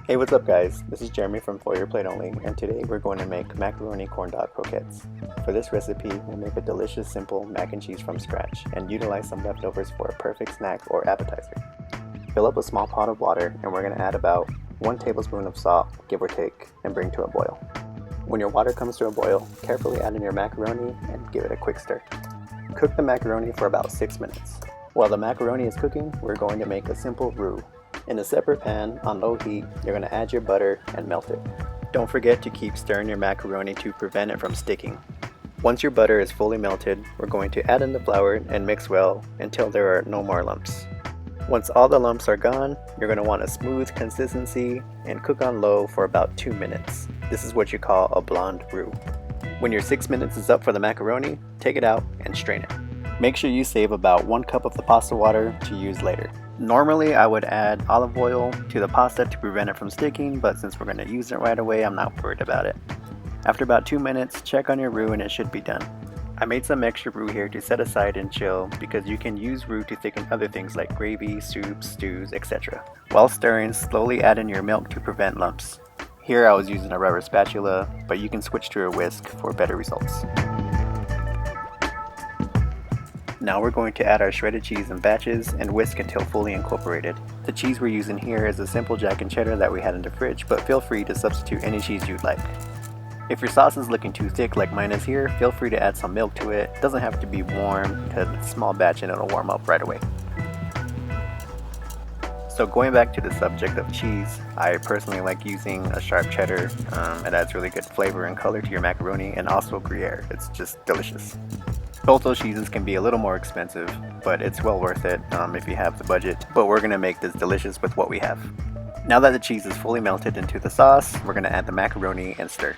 Hey, what's up guys? This is Jeremy from For Your Plate Only, and today we're going to make macaroni corn dog croquettes. For this recipe, we'll make a delicious simple mac and cheese from scratch and utilize some leftovers for a perfect snack or appetizer. Fill up a small pot of water and we're going to add about 1 tablespoon of salt, give or take, and bring to a boil. When your water comes to a boil, carefully add in your macaroni and give it a quick stir. Cook the macaroni for about 6 minutes. While the macaroni is cooking, we're going to make a simple roux. In a separate pan on low heat, you're going to add your butter and melt it. Don't forget to keep stirring your macaroni to prevent it from sticking. Once your butter is fully melted, we're going to add in the flour and mix well until there are no more lumps. Once all the lumps are gone, you're going to want a smooth consistency and cook on low for about 2 minutes. This is what you call a blonde roux. When your 6 minutes is up for the macaroni, take it out and strain it. Make sure you save about 1 cup of the pasta water to use later. Normally I would add olive oil to the pasta to prevent it from sticking, but since we're going to use it right away, I'm not worried about it. After about 2 minutes, check on your roux and it should be done. I made some extra roux here to set aside and chill because you can use roux to thicken other things like gravy, soups, stews, etc. While stirring, slowly add in your milk to prevent lumps. Here I was using a rubber spatula, but you can switch to a whisk for better results. Now we're going to add our shredded cheese in batches and whisk until fully incorporated. The cheese we're using here is a simple Jack and cheddar that we had in the fridge, but feel free to substitute any cheese you'd like. If your sauce is looking too thick like mine is here, feel free to add some milk to it. It doesn't have to be warm because it's a small batch and it'll warm up right away. So going back to the subject of cheese, I personally like using a sharp cheddar. It adds really good flavor and color to your macaroni, and also Gruyere. It's just delicious. Both those cheeses can be a little more expensive, but it's well worth it if you have the budget. But we're going to make this delicious with what we have. Now that the cheese is fully melted into the sauce, we're going to add the macaroni and stir.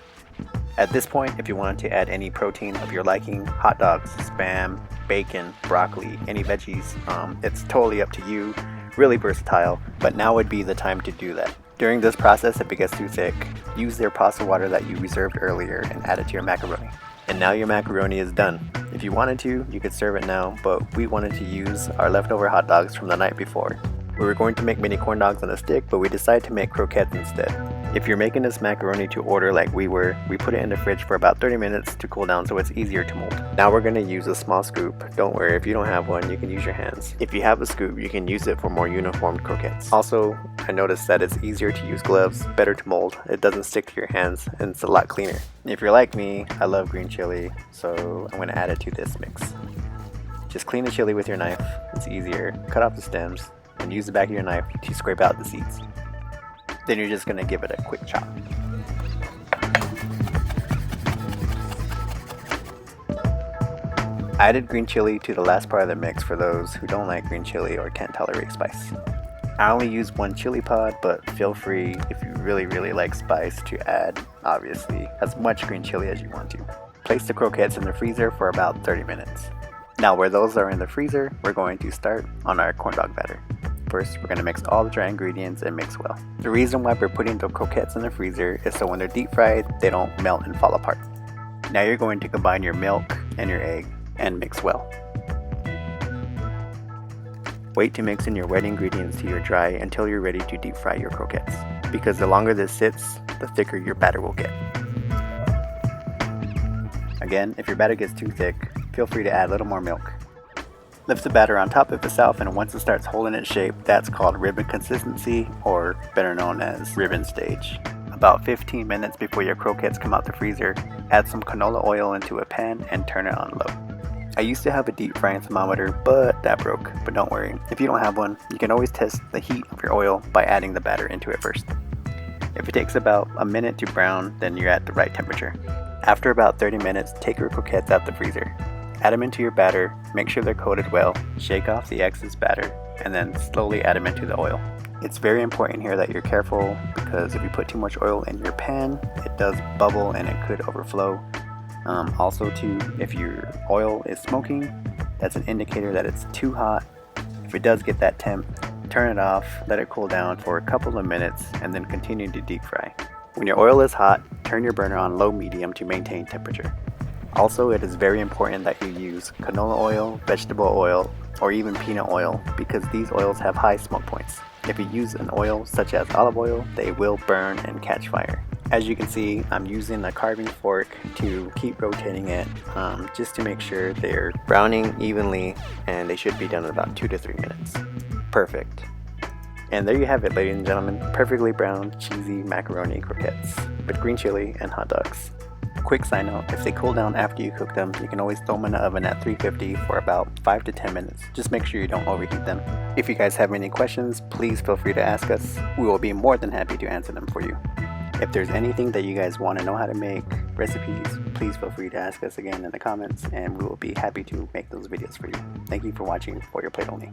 At this point, if you wanted to add any protein of your liking, hot dogs, spam, bacon, broccoli, any veggies, it's totally up to you. Really versatile, but now would be the time to do that. During this process, if it gets too thick, use their pasta water that you reserved earlier and add it to your macaroni. And now your macaroni is done. If you wanted to, you could serve it now, but we wanted to use our leftover hot dogs from the night before. We were going to make mini corn dogs on a stick, but we decided to make croquettes instead. If you're making this macaroni to order like we were, we put it in the fridge for about 30 minutes to cool down so it's easier to mold. Now we're going to use a small scoop. Don't worry, if you don't have one, you can use your hands. If you have a scoop, you can use it for more uniform croquettes. Also, I noticed that it's easier to use gloves, better to mold, it doesn't stick to your hands, and it's a lot cleaner. If you're like me, I love green chili, so I'm going to add it to this mix. Just clean the chili with your knife, it's easier. Cut off the stems, and use the back of your knife to scrape out the seeds. Then you're just going to give it a quick chop. I added green chili to the last part of the mix for those who don't like green chili or can't tolerate spice. I only used 1 chili pod, but feel free if you really like spice to add, obviously, as much green chili as you want to. Place the croquettes in the freezer for about 30 minutes. Now where those are in the freezer, we're going to start on our corn dog batter. First, we're going to mix all the dry ingredients and mix well. The reason why we're putting the croquettes in the freezer is so when they're deep fried, they don't melt and fall apart. Now you're going to combine your milk and your egg and mix well. Wait to mix in your wet ingredients to your dry until you're ready to deep fry your croquettes, because the longer this sits, the thicker your batter will get. Again, if your batter gets too thick, feel free to add a little more milk. Lift the batter on top of itself, and once it starts holding its shape, that's called ribbon consistency, or better known as ribbon stage. About 15 minutes before your croquettes come out the freezer, add some canola oil into a pan and turn it on low. I used to have a deep frying thermometer, but that broke. But don't worry, if you don't have one, you can always test the heat of your oil by adding the batter into it first. If it takes about a minute to brown, then you're at the right temperature. After about 30 minutes, take your croquettes out the freezer. Add them into your batter, make sure they're coated well, shake off the excess batter, and then slowly add them into the oil. It's very important here that you're careful, because if you put too much oil in your pan, it does bubble and it could overflow. Also too, if your oil is smoking, that's an indicator that it's too hot. If it does get that temp, turn it off, let it cool down for a couple of minutes, and then continue to deep fry. When your oil is hot, turn your burner on low-medium to maintain temperature. Also, it is very important that you use canola oil, vegetable oil, or even peanut oil, because these oils have high smoke points. If you use an oil such as olive oil, they will burn and catch fire. As you can see, I'm using a carving fork to keep rotating it just to make sure they're browning evenly, and they should be done in about 2 to 3 minutes. Perfect. And there you have it, ladies and gentlemen, perfectly browned cheesy macaroni croquettes with green chili and hot dogs. Quick side note, if they cool down after you cook them, you can always throw them in the oven at 350 for about 5 to 10 minutes. Just make sure you don't overheat them. If you guys have any questions, please feel free to ask us. We will be more than happy to answer them for you. If there's anything that you guys want to know how to make, recipes, please feel free to ask us again in the comments, and we will be happy to make those videos for you. Thank you for watching For Your Plate Only.